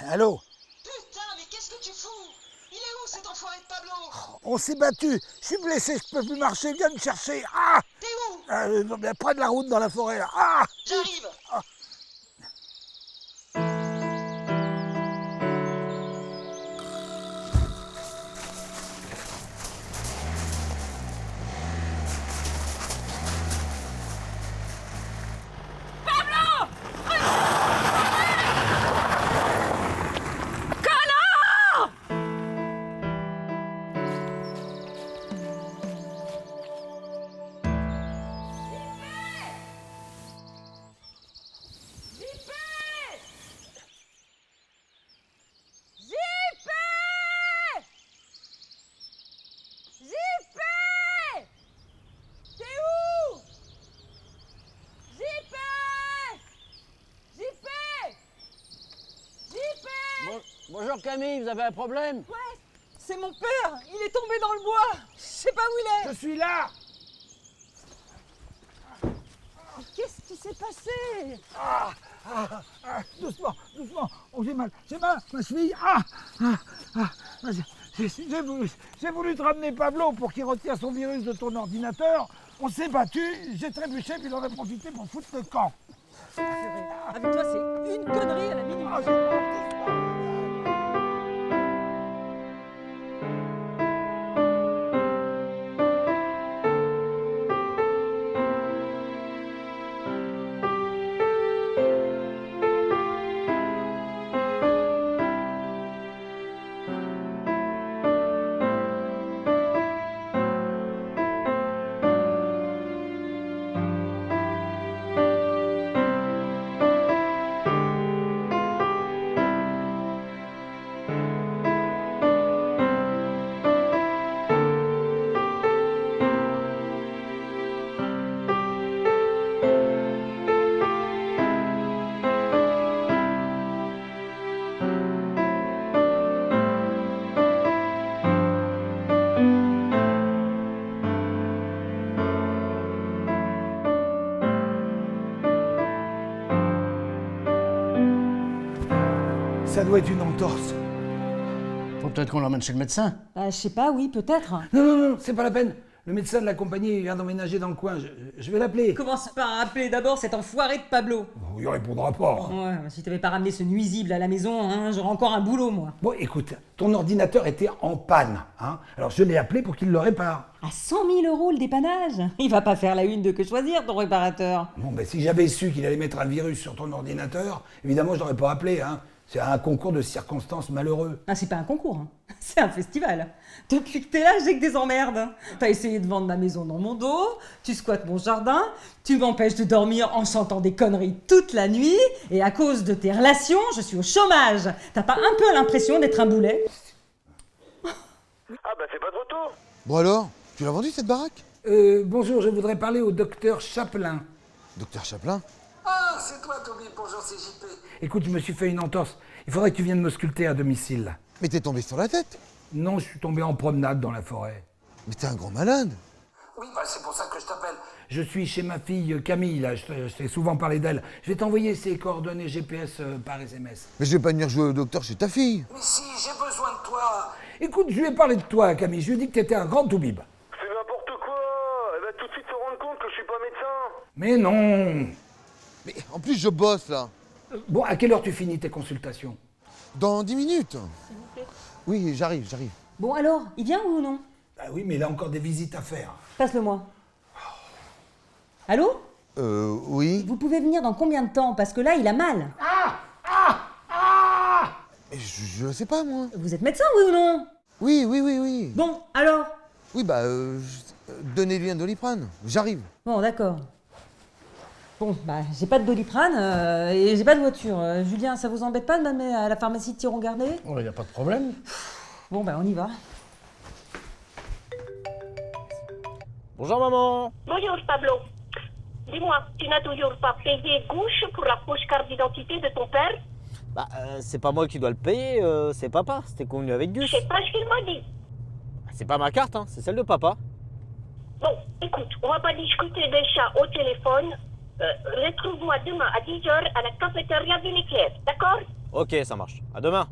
Allô? Putain, mais qu'est-ce que tu fous? Il est où cet enfoiré de Pablo? On s'est battu. Je suis blessé, je peux plus marcher. Viens me chercher. Ah! T'es où? Près de la route dans la forêt. Là. Ah! J'arrive. Bonjour Camille, vous avez un problème? Ouais, c'est mon père. Il est tombé dans le bois. Je sais pas où il est. Je suis là. Qu'est-ce qui s'est passé? Doucement, doucement. Oh, j'ai mal, ma cheville. J'ai voulu te ramener Pablo pour qu'il retire son virus de ton ordinateur. On s'est battu, j'ai trébuché, puis il en a profité pour foutre le camp. Avec toi, c'est une connerie à la minute. Ça doit être une entorse. Faut peut-être qu'on l'emmène chez le médecin. Bah, je sais pas, oui, peut-être. Non, c'est pas la peine. Le médecin de la compagnie vient d'emménager dans le coin. Je vais l'appeler. Commence par appeler d'abord cet enfoiré de Pablo. Oh, il répondra pas. Ouais, si t'avais pas ramené ce nuisible à la maison, hein, j'aurais encore un boulot, moi. Bon, écoute, ton ordinateur était en panne. Hein. Alors je l'ai appelé pour qu'il le répare. À 100 000 € le dépannage. Il va pas faire la une de Que Choisir, ton réparateur. Bon, ben si j'avais su qu'il allait mettre un virus sur ton ordinateur, évidemment, je l'aurais pas appelé. Hein. C'est un concours de circonstances malheureux. Ah, c'est pas un concours, hein. C'est un festival. Depuis que t'es là, j'ai que des emmerdes. T'as essayé de vendre ma maison dans mon dos, tu squattes mon jardin, tu m'empêches de dormir en chantant des conneries toute la nuit, et à cause de tes relations, je suis au chômage. T'as pas un peu l'impression d'être un boulet? Ah bah c'est pas trop tôt. Bon alors, tu l'as vendu cette baraque? Bonjour, je voudrais parler au docteur Chaplin. Docteur Chaplin? Ah, c'est toi, Toby. Bonjour, c'est JP. Écoute, je me suis fait une entorse. Il faudrait que tu viennes me sculpter à domicile. Mais t'es tombé sur la tête? Non, je suis tombé en promenade dans la forêt. Mais t'es un grand malade. Oui, bah c'est pour ça que je t'appelle. Je suis chez ma fille Camille, là. Je t'ai souvent parlé d'elle. Je vais t'envoyer ses coordonnées GPS par SMS. Mais je vais pas venir jouer au docteur chez ta fille. Mais si, j'ai besoin de toi. Écoute, je lui ai parlé de toi, Camille. Je lui ai dit que t'étais un grand toubib. C'est n'importe quoi. Elle va tout de suite se rendre compte que je suis pas médecin. Mais non. Mais en plus, je bosse là. Bon, à quelle heure tu finis tes consultations? Dans 10 minutes. S'il vous plaît. Oui, j'arrive. Bon alors, il vient ou non? Bah oui, mais il a encore des visites à faire. Passe-le-moi. Allô? Oui. Vous pouvez venir dans combien de temps? Parce que là, il a mal. Mais je sais pas, moi. Vous êtes médecin, oui ou non? Oui. Bon, alors? Oui, bah, donnez-lui un Doliprane. J'arrive. Bon, d'accord. Bon, bah, j'ai pas de Doliprane et j'ai pas de voiture. Julien, ça vous embête pas de m'amener à la pharmacie de Thiron-Gardet? Oh, y a pas de problème. Bon, bah, on y va. Bonjour maman. Bonjour Pablo. Dis-moi, tu n'as toujours pas payé gauche pour la fausse carte d'identité de ton père? Bah, c'est pas moi qui dois le payer, c'est papa. C'était convenu avec Gus. C'est pas ce qu'il m'a dit. C'est pas ma carte, hein, c'est celle de papa. Bon, écoute, on va pas discuter de ça au téléphone. Retrouve-moi demain à 10h à la cafétéria de l'éclair, d'accord? Ok, ça marche. À demain.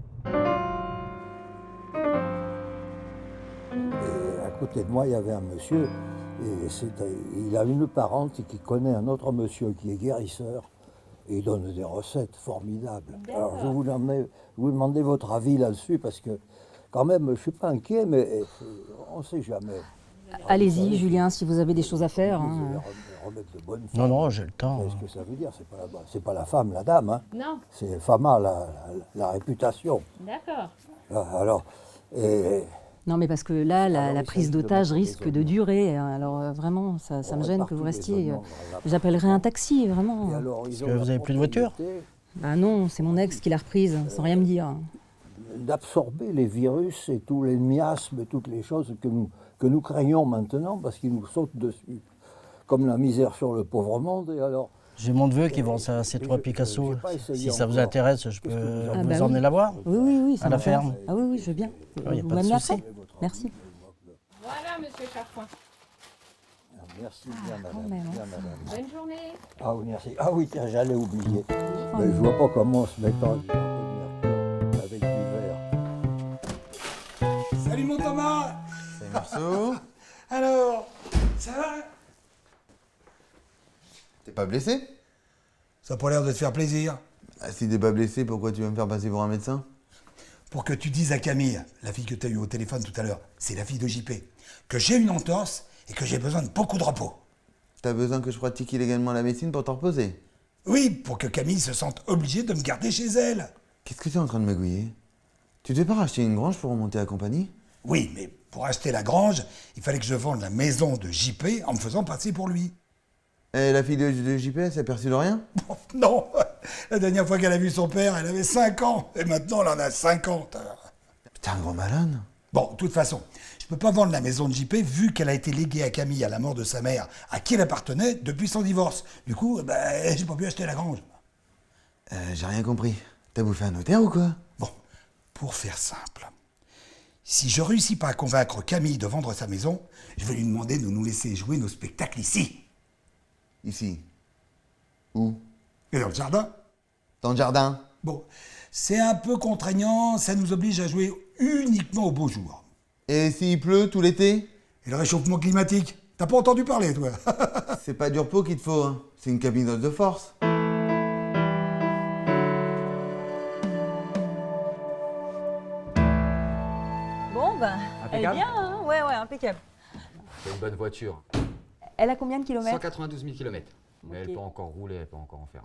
Et à côté de moi, il y avait un monsieur, et il a une parente qui connaît un autre monsieur qui est guérisseur, et il donne des recettes formidables. Alors je vous demander votre avis là-dessus, parce que quand même, je ne suis pas inquiet, mais on ne sait jamais. Allez-y, Julien, si vous avez des choses à faire. Hein. Remettre de bonnes Non, femmes. non, j'ai le temps. Qu'est-ce que ça veut dire? C'est pas la femme, la dame. Hein. Non. C'est fama, la réputation. D'accord. Alors, et Non, mais parce que là, la Alors, il prise s'agit de d'otage mettre des risque de oignons. durer. Alors vraiment, ça on me gêne répare que vous tous les restiez. oignons dans la- J'appellerai un taxi, vraiment. Et alors, ils ont que vous la avez plus de voiture? propriété Bah non, c'est mon ex qui l'a reprise, sans rien me dire. d'absorber les virus et tous les miasmes et toutes les choses que nous craignons maintenant parce qu'ils nous sautent dessus. Comme la misère sur le pauvre monde. Et alors, J'ai mon neveu qui vend ça, ces Et trois je- Picasso. j'ai pas essayé Si ça vous encore. intéresse, je peux Qu'est-ce que vous Ah vous bah emmener oui. la voir. Oui, ça À la m'intéresse. ferme. Ah oui, je veux bien. y a Vous pas de m'amenez souci. après? Merci. Voilà, monsieur Charpoint. merci bien, quand madame. même, hein. Bien, madame. Bonne journée. Ah oui, merci. Ah oui, tiens, j'allais oublier. Mais je vois pas comment se mettre en avec du verre. Salut mon Thomas. C'est Marceau. Alors, ça va? T'es pas blessé? Ça n'a pas l'air de te faire plaisir. Ah, si t'es pas blessé, pourquoi tu vas me faire passer pour un médecin? Pour que tu dises à Camille, la fille que tu as eue au téléphone tout à l'heure, c'est la fille de JP, que j'ai une entorse et que j'ai besoin de beaucoup de repos. T'as besoin que je pratique illégalement la médecine pour te reposer? Oui, pour que Camille se sente obligée de me garder chez elle. Qu'est-ce que tu es en train de magouiller? Tu devais pas racheter une grange pour remonter à compagnie? Oui, mais pour acheter la grange, il fallait que je vende la maison de JP en me faisant passer pour lui. Et la fille de JP, elle s'est aperçue de rien? Non, la dernière fois qu'elle a vu son père, elle avait 5 ans, et maintenant elle en a 50. T'es un gros malade. Bon, de toute façon, je peux pas vendre la maison de JP vu qu'elle a été léguée à Camille à la mort de sa mère, à qui elle appartenait depuis son divorce. Du coup, j'ai pas pu acheter la grange. J'ai rien compris. T'as bouffé un notaire ou quoi? Bon, pour faire simple, si je réussis pas à convaincre Camille de vendre sa maison, je vais lui demander de nous laisser jouer nos spectacles ici. Ici. Où? Et dans le jardin. Dans le jardin. Bon, c'est un peu contraignant, ça nous oblige à jouer uniquement au beau jour. Et s'il pleut tout l'été? Et le réchauffement climatique, t'as pas entendu parler, toi? C'est pas du repos qu'il te faut, hein. C'est une cabine de force. Bon, ben, elle est Impeccable. bien, hein? Ouais, impeccable. C'est une bonne voiture. Elle a combien de kilomètres? 192 000 km. Mais Ok. elle peut encore rouler, elle peut encore en faire.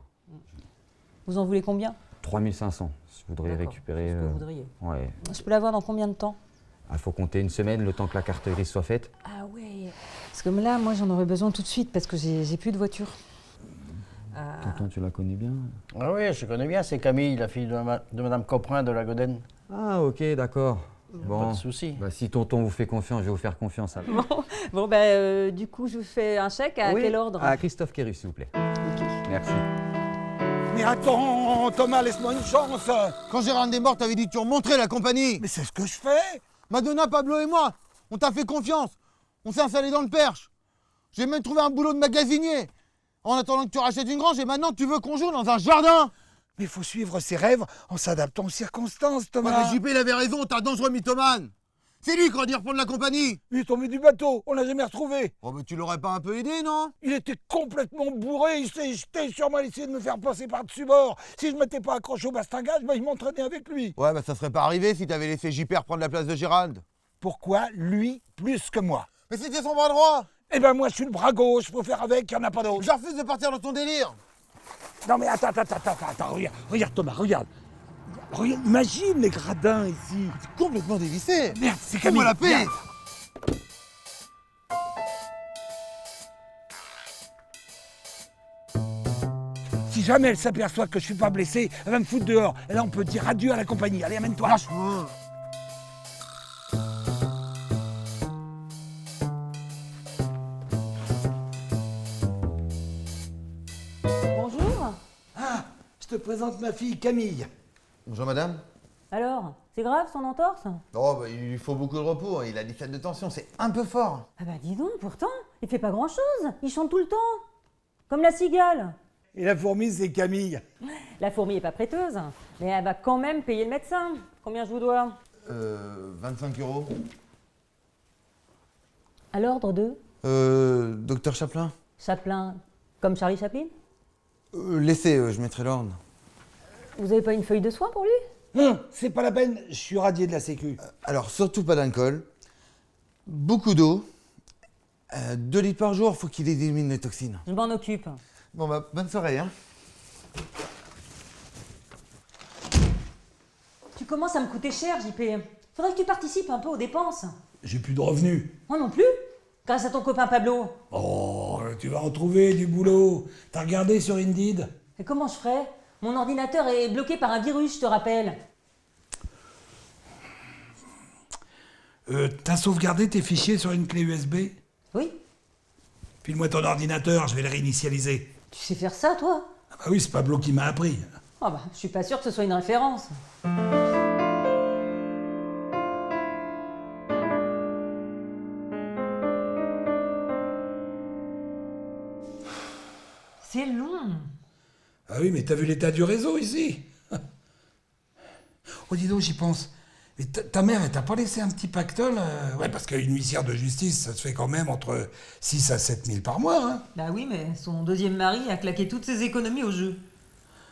Vous en voulez combien? 3500. Je voudrais D'accord, récupérer. c'est ce que vous voudriez. Ouais. Je peux l'avoir dans combien de temps? Il faut compter une semaine, le temps que la carte grise soit faite. Ah ouais. Parce que là, moi, j'en aurais besoin tout de suite parce que j'ai plus de voiture. Tonton, tu la connais bien? Ah oui, je connais bien, c'est Camille, la fille de Madame Coprin de la Goden. Ah, ok, d'accord. Pas Bon. de souci. Bah, si tonton vous fait confiance, je vais vous faire confiance. Alors. Bon, du coup, je vous fais un chèque à Oui, quel ordre? À Christophe Kérus, s'il vous plaît. Ok. Merci. Mais attends, Thomas, laisse-moi une chance. Quand Gérald est mort, t'avais dit que tu remonterais la compagnie. Mais c'est ce que je fais. Madonna, Pablo et moi, on t'a fait confiance. On s'est installé dans le Perche. J'ai même trouvé un boulot de magasinier. En attendant que tu rachètes une grange, et maintenant tu veux qu'on joue dans un jardin. Mais il faut suivre ses rêves en s'adaptant aux circonstances, Thomas. JP, il avait raison, t'as un dangereux mythomane. C'est lui qui aurait dû reprendre la compagnie. Il est tombé du bateau, on l'a jamais retrouvé. Oh, mais tu l'aurais pas un peu aidé, non? Il était complètement bourré, il s'est jeté sur moi, il essayait de me faire passer par-dessus bord. Si je m'étais pas accroché au bastingage, il m'entraînait avec lui. Ouais, bah ça serait pas arrivé si t'avais laissé JP reprendre la place de Gérald. Pourquoi lui plus que moi? Mais c'était son bras droit. Eh ben moi je suis le bras gauche, faut faire avec, il n'y en a pas d'autre. Je refuse de partir dans ton délire. Non mais attends, regarde Thomas, regarde. Regarde, imagine les gradins ici. C'est complètement dévissé. Merde, c'est Camille. Fais-moi la paix. Merde. Si jamais elle s'aperçoit que je suis pas blessé, elle va me foutre dehors. Et là on peut dire adieu à la compagnie. Allez, amène-toi. Bonjour. Ah, je te présente ma fille Camille. Bonjour madame. Alors, c'est grave son entorse? Oh, bah il lui faut beaucoup de repos. Il a des fêtes de tension, c'est un peu fort. Ah bah dis donc, pourtant, il fait pas grand-chose. Il chante tout le temps. Comme la cigale. Et la fourmi, c'est Camille. La fourmi est pas prêteuse, mais elle va quand même payer le médecin. Combien je vous dois? 25 €. À l'ordre de Docteur Chaplin. Chaplin, comme Charlie Chaplin? Laissez, je mettrai l'ordre. Vous avez pas une feuille de soin pour lui? Non, c'est pas la peine, je suis radié de la sécu. Alors, surtout pas d'alcool, beaucoup d'eau, 2 litres par jour, faut qu'il élimine les toxines. Je m'en occupe. Bon bah, bonne soirée, hein. Tu commences à me coûter cher, JP. Faudrait que tu participes un peu aux dépenses. J'ai plus de revenus. Moi non plus, grâce à ton copain Pablo. Oh, tu vas en trouver du boulot. T'as regardé sur Indeed? Et comment je ferais? Mon ordinateur est bloqué par un virus, je te rappelle. T'as sauvegardé tes fichiers sur une clé USB? Oui. File-moi ton ordinateur, je vais le réinitialiser. Tu sais faire ça, toi? Ah bah oui, c'est Pablo qui m'a appris. Ah bah, je suis pas sûre que ce soit une référence. C'est long. Ah oui, mais t'as vu l'état du réseau ici? Oh, dis donc, j'y pense. Mais ta mère, elle t'a pas laissé un petit pactole? Ouais, parce qu'une huissière de justice, ça se fait quand même entre 6 à 7 000 par mois, hein. Bah oui, mais son deuxième mari a claqué toutes ses économies au jeu.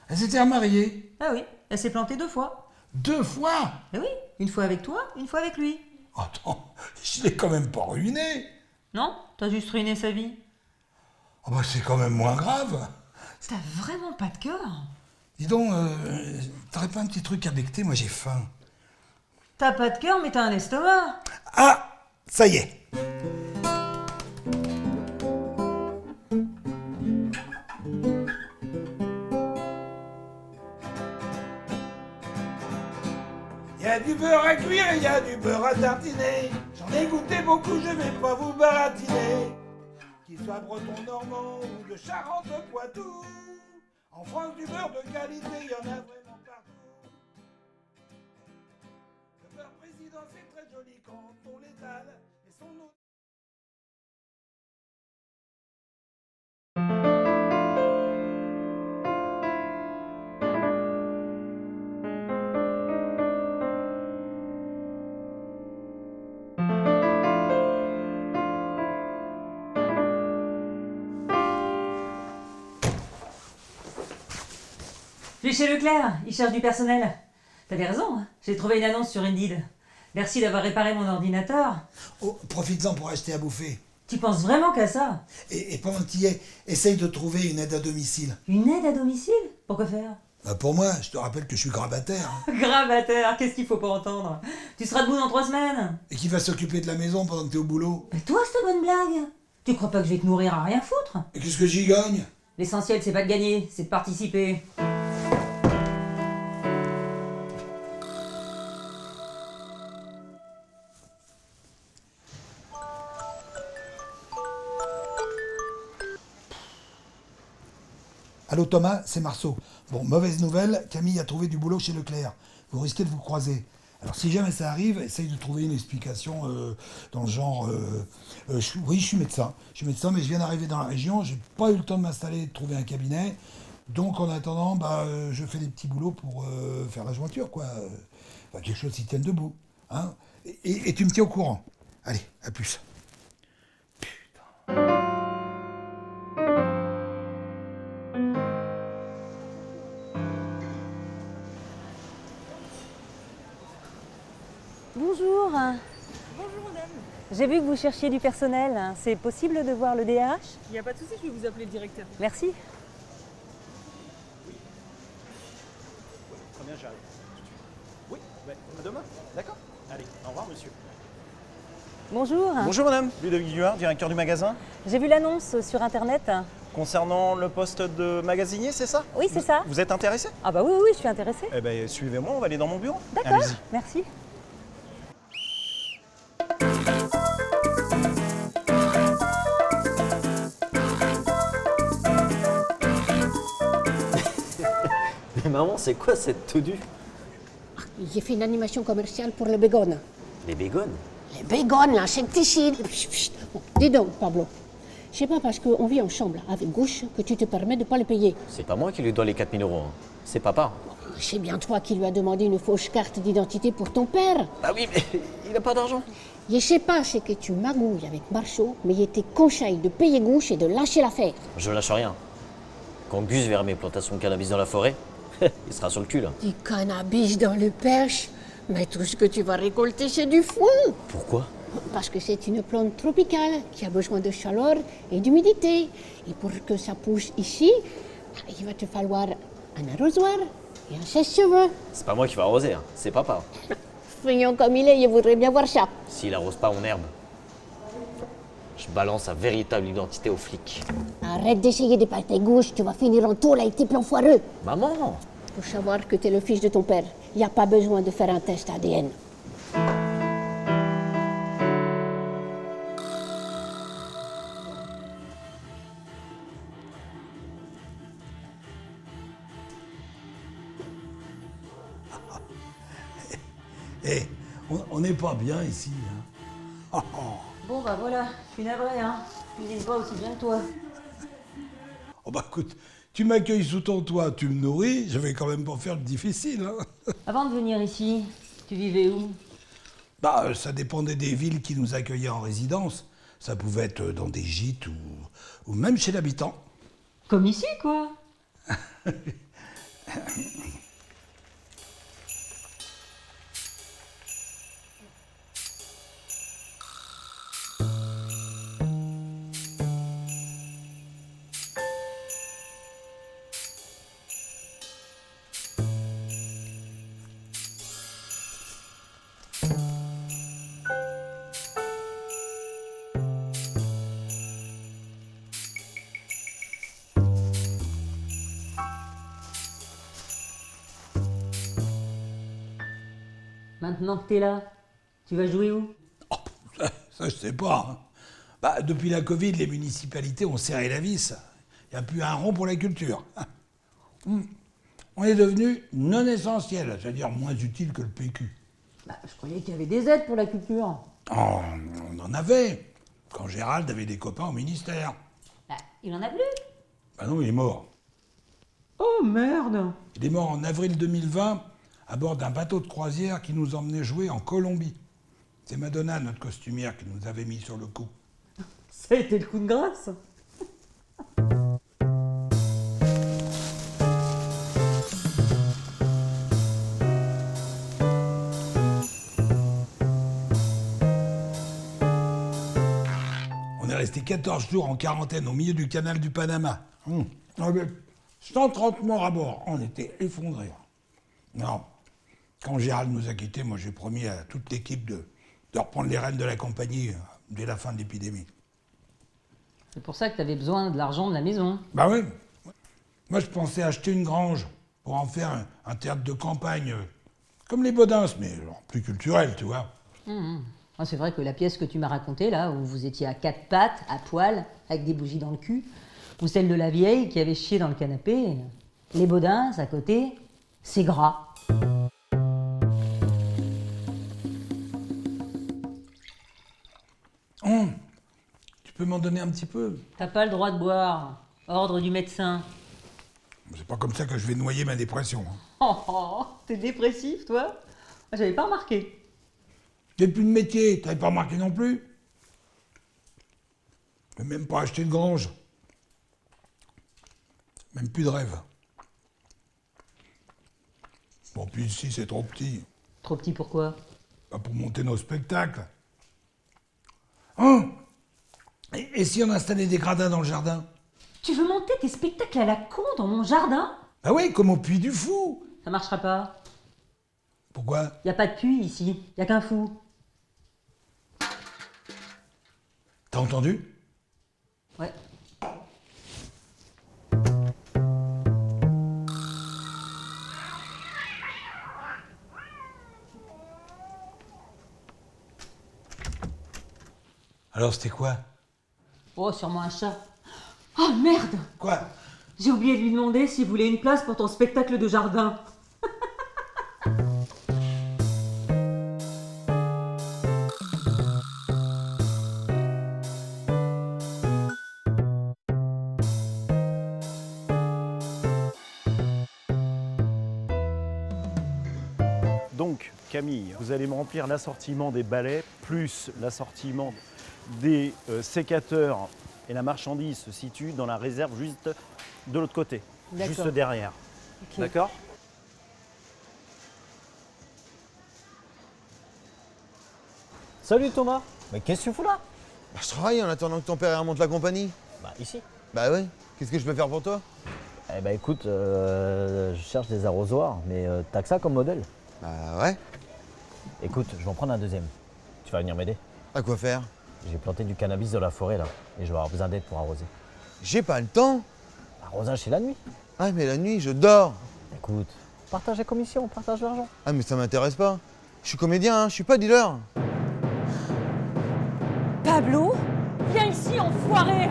Elle s'était remariée. Ah oui, elle s'est plantée 2 fois. 2 fois? Ah oui, une fois avec toi, une fois avec lui. Attends, je l'ai quand même pas ruiné. Non? T'as juste ruiné sa vie. Oh bah c'est quand même moins grave. T'as vraiment pas de cœur? Dis donc, t'aurais pas un petit truc à becter? Moi j'ai faim. T'as pas de cœur, mais t'as un estomac. Ah, ça y est. Y a du beurre à cuire et y a du beurre à tartiner. J'en ai goûté beaucoup, je vais pas vous baratiner. Qu'il soit breton, normand ou de Charente-Poitou, en France du beurre de qualité, y en a vraiment partout. Le beurre président, c'est très joli quand on l'étale, et son nom... Je suis chez Leclerc, il cherche du personnel. T'avais raison, hein. J'ai trouvé une annonce sur Indeed. Merci d'avoir réparé mon ordinateur. Oh, profites-en pour acheter à bouffer. Tu penses vraiment qu'à ça? Et pendant que tu y es, essaye de trouver une aide à domicile. Une aide à domicile? Pourquoi faire? Bah pour moi, je te rappelle que je suis grabataire. Hein. Grabataire, qu'est-ce qu'il faut pour entendre? Tu seras debout dans 3 semaines. Et qui va s'occuper de la maison pendant que t'es au boulot? Mais toi, cette bonne blague? Tu crois pas que je vais te nourrir à rien foutre? Et qu'est-ce que j'y gagne? L'essentiel, c'est pas de gagner, c'est de participer. Allô Thomas, c'est Marceau. Bon, mauvaise nouvelle, Camille a trouvé du boulot chez Leclerc. Vous risquez de vous croiser. Alors si jamais ça arrive, essaye de trouver une explication dans le genre... oui, je suis médecin. Je suis médecin, mais je viens d'arriver dans la région. J'ai pas eu le temps de m'installer et de trouver un cabinet. Donc en attendant, je fais des petits boulots pour faire la jointure, quoi. Enfin, quelque chose qui tienne debout. Hein, et tu me tiens au courant. Allez, à plus. Bonjour. Bonjour madame. J'ai vu que vous cherchiez du personnel. C'est possible de voir le DRH? Il n'y a pas de souci, je vais vous appeler le directeur. Merci. Très bien, j'arrive. Oui, à demain. D'accord. Allez, au revoir monsieur. Bonjour. Bonjour madame, Ludovic Duhard, directeur du magasin. J'ai vu l'annonce sur internet. Concernant le poste de magasinier, c'est ça? Oui, c'est ça. Vous êtes intéressé? Ah bah oui, je suis intéressée. Eh bien, suivez-moi, on va aller dans mon bureau. D'accord, Allez-y. merci. Mais maman, c'est quoi cette tenue? J'ai fait une animation commerciale pour les bégones. Les bégones? Les bégones, l'insecticide. Bon, dis donc, Pablo, C'est pas parce qu'on vit ensemble avec Gouche que tu te permets de pas le payer. C'est pas moi qui lui dois les 4000 euros. Hein. C'est papa. C'est bien toi qui lui as demandé une fausse carte d'identité pour ton père. Bah oui, mais il a pas d'argent. Je sais pas ce que tu magouilles avec Marceau, mais il te conseille de payer Gouche et de lâcher l'affaire. Je lâche rien. Quand Gus verra mes plantations de cannabis dans la forêt, il sera sur le cul là. Du cannabis dans le Perche? Mais tout ce que tu vas récolter, c'est du foin. Pourquoi? Parce que c'est une plante tropicale qui a besoin de chaleur et d'humidité. Et pour que ça pousse ici, il va te falloir un arrosoir et un sèche-cheveux. C'est pas moi qui va arroser, hein. C'est papa. Feignant comme il est, je voudrais bien voir ça. S'il arrose pas mon herbe, je balance sa véritable identité aux flics. Arrête d'essayer de pâter Gouche, tu vas finir en tôle avec tes plans foireux. Maman! Pour savoir que t'es le fils de ton père, il n'y a pas besoin de faire un test ADN. Eh, on n'est pas bien ici. Hein. Bon bah voilà, je suis navré, hein. Je cuisine pas aussi bien que toi. Oh bah écoute, tu m'accueilles sous ton toit, tu me nourris, je vais quand même pas faire le difficile. Hein. Avant de venir ici, tu vivais où? Bah, ça dépendait des villes qui nous accueillaient en résidence. Ça pouvait être dans des gîtes ou même chez l'habitant. Comme ici, quoi. Maintenant que t'es là, tu vas jouer où? Ça, je sais pas. Hein. Bah, depuis la Covid, les municipalités ont serré la vis. Il n'y a plus un rond pour la culture. On est devenu non essentiel, c'est-à-dire moins utile que le PQ. Bah, je croyais qu'il y avait des aides pour la culture. Oh, on en avait, quand Gérald avait des copains au ministère. Bah, il en a plus. Bah non, il est mort. Oh merde. Il est mort en avril 2020 à bord d'un bateau de croisière qui nous emmenait jouer en Colombie. C'est Madonna, notre costumière, qui nous avait mis sur le coup. Ça a été le coup de grâce. On est resté 14 jours en quarantaine au milieu du canal du Panama. Avec 130 morts à bord. On était effondrés. Non. Quand Gérald nous a quittés, moi j'ai promis à toute l'équipe de reprendre les rênes de la compagnie dès la fin de l'épidémie. C'est pour ça que t'avais besoin de l'argent de la maison. Bah oui. Moi je pensais acheter une grange pour en faire un théâtre de campagne, comme les Baudins, mais genre, plus culturel, tu vois. Ah, c'est vrai que la pièce que tu m'as racontée, là, où vous étiez à quatre pattes, à poil, avec des bougies dans le cul, ou celle de la vieille qui avait chié dans le canapé, les Baudins, à côté, c'est gras. Tu peux m'en donner un petit peu? T'as pas le droit de boire. Ordre du médecin. C'est pas comme ça que je vais noyer ma dépression. Hein. Oh, t'es dépressif, toi? J'avais pas remarqué. J'ai plus de métier, t'avais pas remarqué non plus? Je peux même pas acheter de grange. Même plus de rêve. Bon, puis ici, c'est trop petit. Trop petit pourquoi? Pas pour monter nos spectacles. Hein? Et si on installait des gradins dans le jardin? Tu veux monter tes spectacles à la con dans mon jardin? Bah oui, comme au Puy du Fou. Ça marchera pas. Pourquoi? Y a pas de puits ici, y a qu'un fou. T'as entendu? Ouais. Alors c'était quoi? Oh, sûrement un chat. Oh merde! Quoi? J'ai oublié de lui demander s'il voulait une place pour ton spectacle de jardin. Donc, Camille, vous allez me remplir l'assortiment des balais, plus l'assortiment des sécateurs, et la marchandise se situe dans la réserve juste de l'autre côté, D'accord. juste derrière. Ok. D'accord? Salut Thomas. Mais qu'est-ce que tu fous là? Bah, je travaille en attendant que ton père remonte la compagnie. Bah ici. Bah ouais, qu'est-ce que je peux faire pour toi? Eh bah écoute, je cherche des arrosoirs, mais t'as que ça comme modèle? Bah ouais. Écoute, je vais en prendre un deuxième. Tu vas venir m'aider? À quoi faire? J'ai planté du cannabis dans la forêt là, et je vais avoir besoin d'aide pour arroser. J'ai pas le temps. Arrosage c'est la nuit. Ah mais la nuit, je dors. Écoute, partage la commission, partage l'argent. Ah mais ça m'intéresse pas. Je suis comédien, hein, je suis pas dealer. Pablo, viens ici, enfoiré.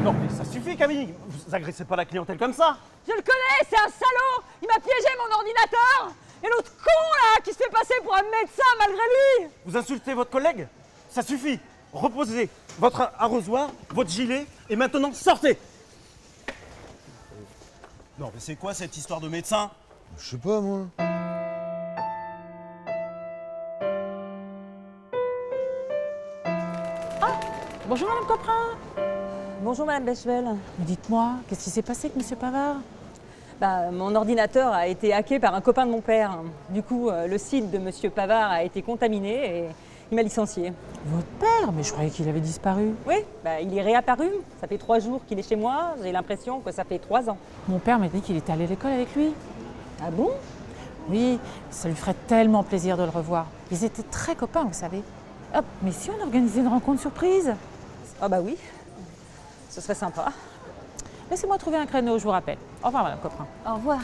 Non, mais ça suffit, Camille. Vous agressez pas la clientèle comme ça. Je le connais, c'est un salaud. Il m'a piégé mon ordinateur. Et l'autre con là, qui se fait passer pour un médecin malgré lui. Vous insultez votre collègue? Ça suffit. Reposez votre arrosoir, votre gilet, et maintenant sortez. Non, mais c'est quoi cette histoire de médecin? Je sais pas moi. Bonjour Madame Coprin. Bonjour Madame Bechevel. Mais dites-moi, qu'est-ce qui s'est passé avec Monsieur Pavard? Bah, mon ordinateur a été hacké par un copain de mon père. Du coup, le site de Monsieur Pavard a été contaminé et il m'a licencié. Votre père? Mais je croyais qu'il avait disparu. Oui, bah, il est réapparu. Ça fait 3 jours qu'il est chez moi. J'ai l'impression que ça fait 3 ans. Mon père m'a dit qu'il était allé à l'école avec lui. Ah bon? Oui, ça lui ferait tellement plaisir de le revoir. Ils étaient très copains, vous savez. Hop, mais si on organisait une rencontre surprise? Ah bah oui, ce serait sympa. Laissez-moi trouver un créneau, je vous rappelle. Au revoir Madame Coprin. Au revoir.